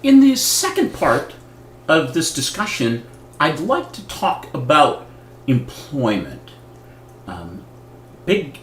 In the second part of this discussion, I'd like to talk about employment. Big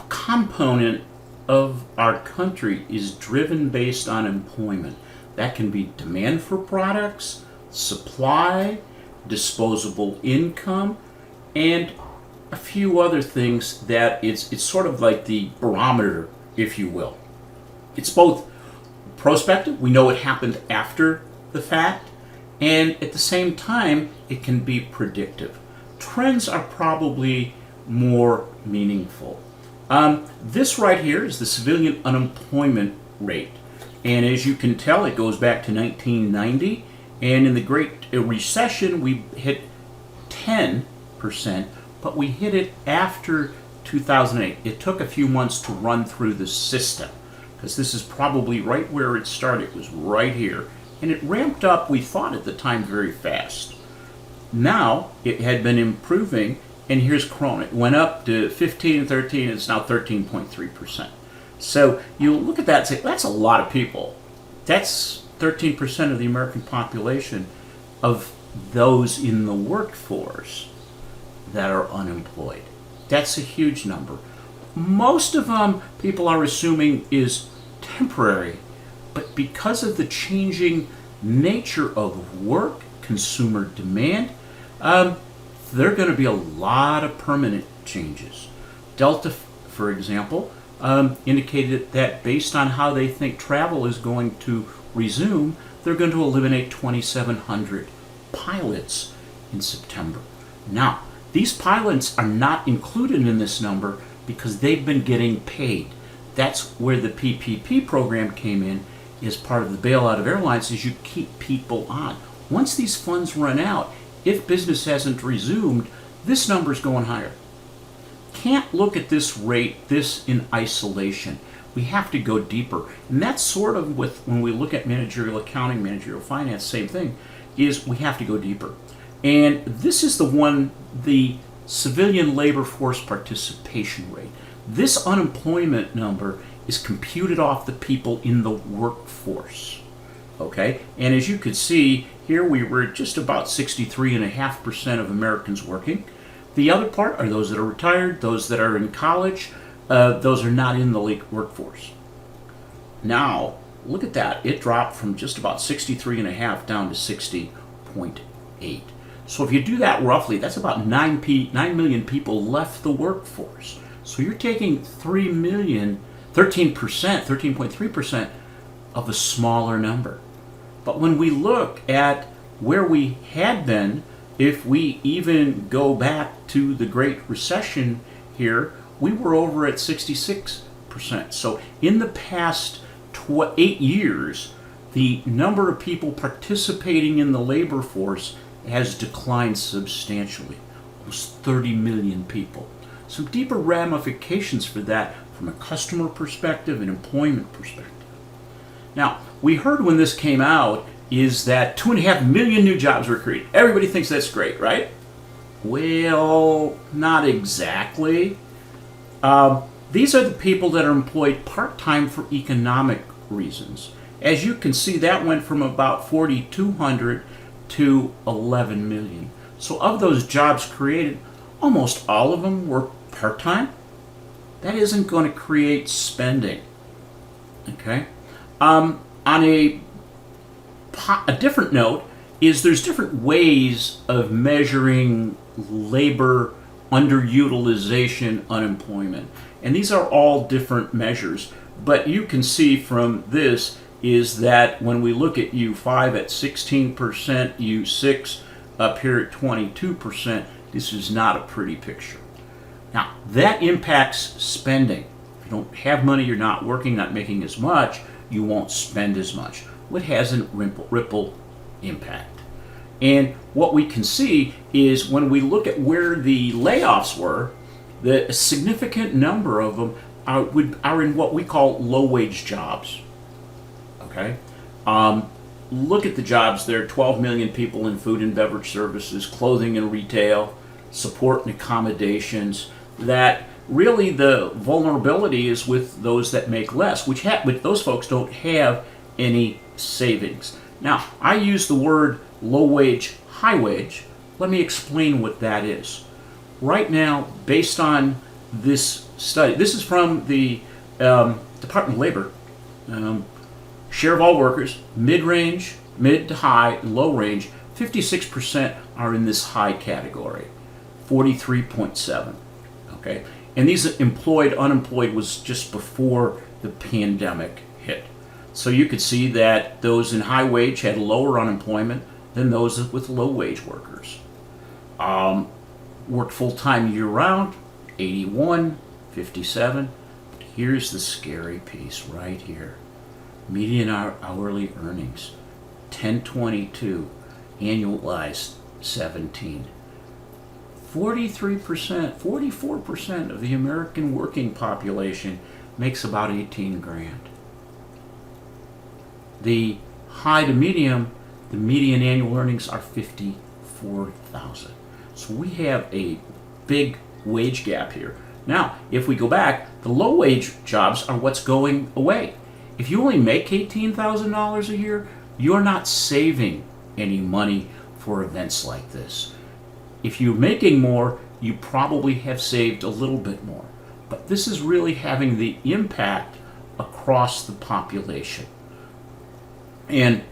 component of our country is driven based on employment. That can be demand for products, supply, disposable income, and a few other things that it's sort of like the barometer, if you will. It's both prospective, we know what happened after the fact, and at the same time, it can be predictive. Trends are probably more meaningful. This right here is the civilian unemployment rate. And as you can tell, it goes back to 1990. And in the Great Recession, we hit 10%, but we hit it after 2008. It took a few months to run through the system, because this is probably right where it started. It was right here. And it ramped up, we thought at the time, very fast. Now, it had been improving, and here's Corona. It went up to 15 and 13, and it's now 13.3%. So you look at that and say, that's a lot of people. That's 13% of the American population of those in the workforce that are unemployed. That's a huge number. Most of them, people are assuming, is temporary, but because of the changing nature of work, consumer demand, there are going to be a lot of permanent changes. Delta, for example, indicated that based on how they think travel is going to resume, they're going to eliminate 2,700 pilots in September. Now, these pilots are not included in this number because they've been getting paid. That's where the PPP program came in as part of the bailout of airlines, is you keep people on. Once these funds run out, if business hasn't resumed, this number's going higher. Can't look at this rate, this in isolation. We have to go deeper. And that's sort of with, when we look at managerial accounting, managerial finance, same thing, is we have to go deeper. And this is the one, the civilian labor force participation rate. This unemployment number is computed off the people in the workforce. Okay? And as you could see, here we were at just about 63.5% of Americans working. The other part are those that are retired, those that are in college, those are not in the workforce. Now, look at that. It dropped from just about 63.5 down to 60.8. So if you do that roughly, that's about 9 million people left the workforce. So you're taking 3 million, 13%, 13.3% of a smaller number. But when we look at where we had been, if we even go back to the Great Recession here, we were over at 66%. So in the past 8 years, the number of people participating in the labor force has declined substantially, almost 30 million people. Some deeper ramifications for that from a customer perspective and employment perspective. Now, we heard when this came out is that 2.5 million new jobs were created. Everybody thinks that's great, right? Well, not exactly. These are the people that are employed part-time for economic reasons. As you can see, that went from about 4,200 to 11 million. So of those jobs created, almost all of them were part-time. That isn't going to create spending. Okay? On a different note is there's different ways of measuring labor underutilization unemployment. And these are all different measures. But you can see from this is that when we look at U5 at 16%, U6 up here at 22%, this is not a pretty picture. Now, that impacts spending. If you don't have money, you're not working, not making as much, you won't spend as much. It has a ripple impact. And what we can see is when we look at where the layoffs were, a significant number of them are in what we call low-wage jobs. Okay? Look at the jobs there, 12 million people in food and beverage services, clothing and retail, support and accommodations, that really the vulnerability is with those that make less, which those folks don't have any savings. Now, I use the word low wage, high wage. Let me explain what that is. Right now, based on this study, this is from the Department of Labor, share of all workers, mid-range, mid to high, and low range, 56% are in this high category, 43.7. Okay, and these employed, unemployed was just before the pandemic hit. So you could see that those in high wage had lower unemployment than those with low wage workers. Worked full-time year-round, 81, 57. But here's the scary piece right here. Median hourly earnings, 1022, annualized 17. 43%, 44% of the American working population makes about 18 grand. The high to medium, the median annual earnings are 54,000. So we have a big wage gap here. Now, if we go back, the low wage jobs are what's going away. If you only make $18,000 a year, you're not saving any money for events like this. If you're making more, you probably have saved a little bit more. But this is really having the impact across the population. And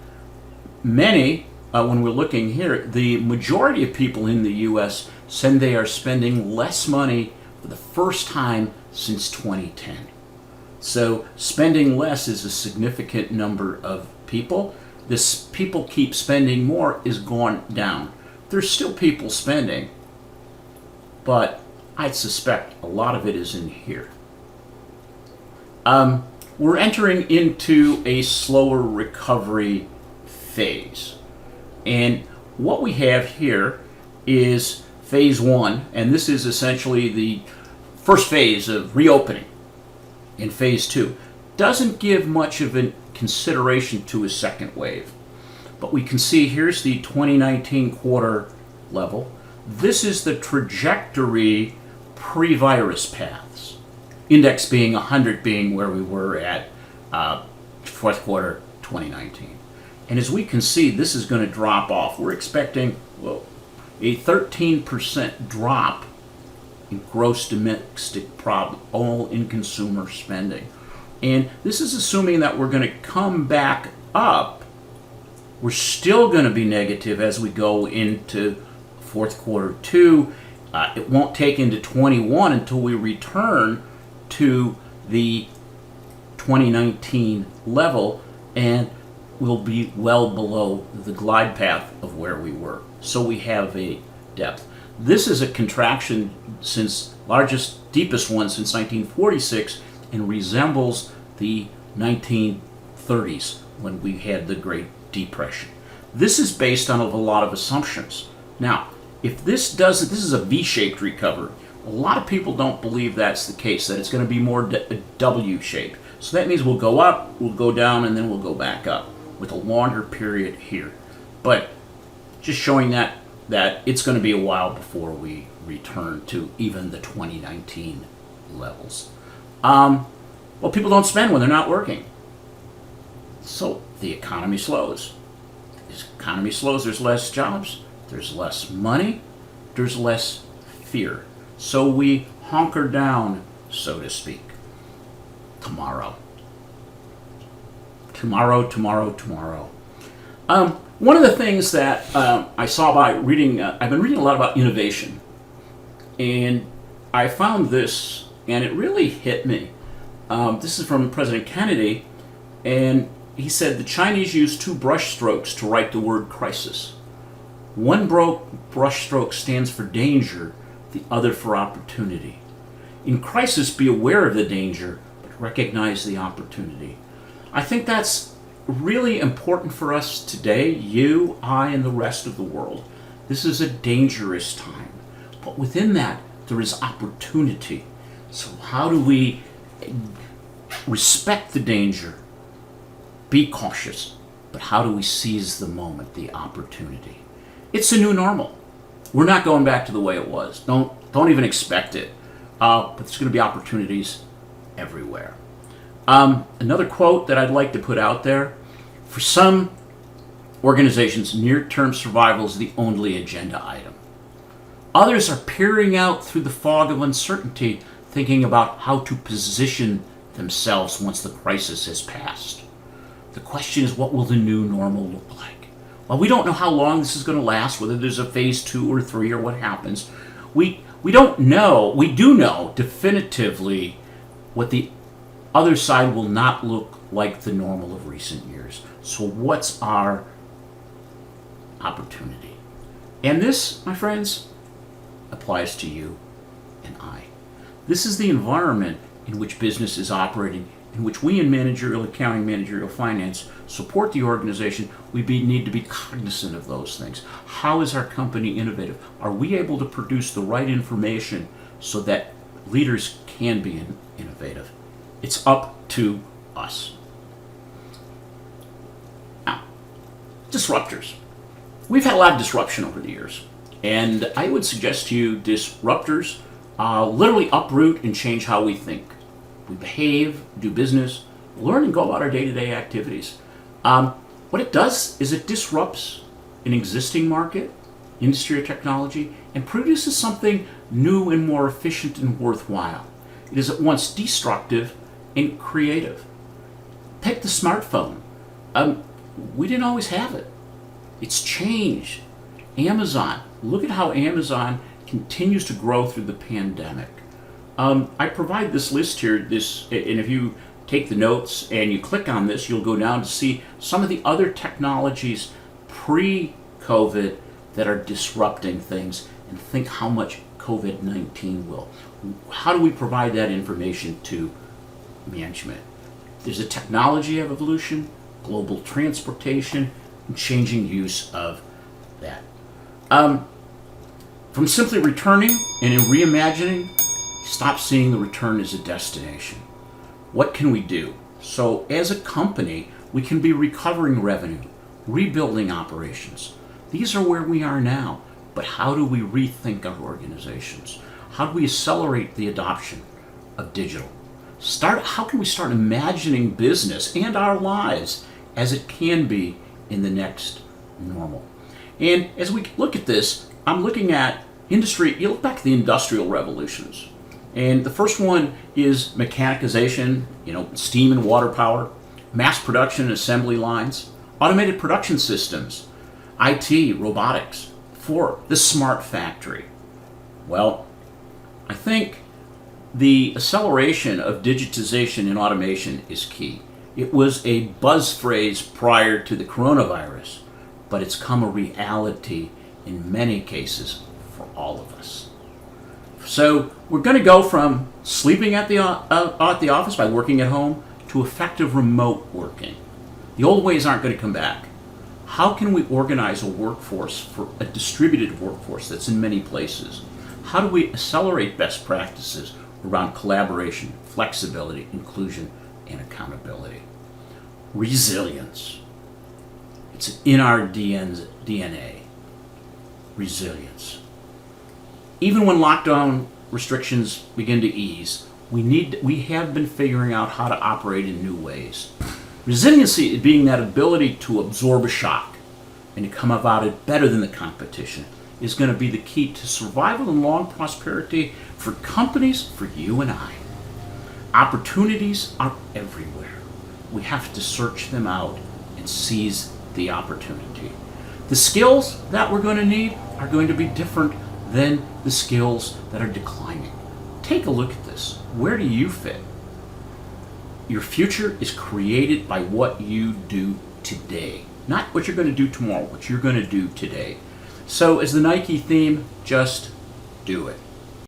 many, when we're looking here, the majority of people in the U.S. said they are spending less money for the first time since 2010. So spending less is a significant number of people. This people keep spending more is gone down. There's still people spending, but I suspect a lot of it is in here. We're entering into a slower recovery phase. And what we have here is phase one, and this is essentially the first phase of reopening. In phase two, doesn't give much of a consideration to a second wave. But we can see here's the 2019 quarter level. This is the trajectory pre-virus paths. Index being 100 being where we were at fourth quarter 2019. And as we can see, this is going to drop off. We're expecting a 13% drop in gross domestic product, all in consumer spending. And this is assuming that we're going to come back up. We're still going to be negative as we go into fourth quarter two. It won't take into 21 until we return to the 2019 level, and we'll be well below the glide path of where we were. So we have a depth. This is a contraction since largest, deepest one since 1946, and resembles the 1930s when we had the Great Depression. This is based on a lot of assumptions. Now, if this doesn't, this is a V-shaped recovery. A lot of people don't believe that's the case, that it's going to be more W-shaped. So that means we'll go up, we'll go down, and then we'll go back up with a longer period here. But just showing that it's going to be a while before we return to even the 2019 levels. Well, people don't spend when they're not working. So the economy slows. As the economy slows, there's less jobs, there's less money, there's less fear. So we hunker down, so to speak. Tomorrow. One of the things that I saw by reading, I've been reading a lot about innovation, and I found this, and it really hit me. This is from President Kennedy, and he said the Chinese used two brush strokes to write the word crisis. One brush stroke stands for danger, the other for opportunity. In crisis, be aware of the danger, but recognize the opportunity. I think that's really important for us today, you, I, and the rest of the world. This is a dangerous time, but within that, there is opportunity. So how do we respect the danger, be cautious, but how do we seize the moment, the opportunity? It's a new normal. We're not going back to the way it was. Don't even expect it. But there's going to be opportunities everywhere. Another quote that I'd like to put out there For some organizations, near-term survival is the only agenda item. Others are peering out through the fog of uncertainty, thinking about how to position themselves once the crisis has passed. The question is, what will the new normal look like? Well, we don't know how long this is going to last, whether there's a phase 2 or 3 or what happens. We don't know. We do know definitively what the other side will not look like the normal of recent years. So what's our opportunity? And this, my friends, applies to you and I. This is the environment in which business is operating, in which we in managerial accounting, managerial finance support the organization. We need to be cognizant of those things. How is our company innovative? Are we able to produce the right information so that leaders can be innovative? It's up to us. Now, disruptors. We've had a lot of disruption over the years, and I would suggest to you disruptors literally uproot and change how we think. We behave, do business, learn and go about our day-to-day activities. What it does is it disrupts an existing market, industry or technology, and produces something new and more efficient and worthwhile. It is at once destructive and creative. Take the smartphone. We didn't always have it. It's changed. Amazon. Look at how Amazon continues to grow through the pandemic. I provide this list here, and if you take the notes and you click on this, you'll go down to see some of the other technologies pre-COVID that are disrupting things, and think how much COVID-19 will. How do we provide that information to management? There's a technology evolution, global transportation, and changing use of that. From simply returning and in reimagining, stop seeing the return as a destination. What can we do? So as a company, we can be recovering revenue, rebuilding operations. These are where we are now, but how do we rethink our organizations? How do we accelerate the adoption of digital? How can we start imagining business and our lives as it can be in the next normal? And as we look at this, I'm looking at industry. You look back at the industrial revolutions. And the first one is mechanization, steam and water power, mass production and assembly lines, automated production systems, IT, robotics, the smart factory. Well, I think the acceleration of digitization and automation is key. It was a buzz phrase prior to the coronavirus, but it's come a reality in many cases for all of us. So we're going to go from sleeping at the office by working at home to effective remote working. The old ways aren't going to come back. How can we organize a workforce, for a distributed workforce that's in many places? How do we accelerate best practices around collaboration, flexibility, inclusion, and accountability? Resilience. It's in our DNA. Resilience. Even when lockdown restrictions begin to ease, we have been figuring out how to operate in new ways. Resiliency being that ability to absorb a shock and to come about it better than the competition is going to be the key to survival and long prosperity for companies, for you and I. Opportunities are everywhere. We have to search them out and seize the opportunity. The skills that we're going to need are going to be different than the skills that are declining. Take a look at this. Where do you fit? Your future is created by what you do today, not what you're going to do tomorrow, what you're going to do today. So as the Nike theme, just do it.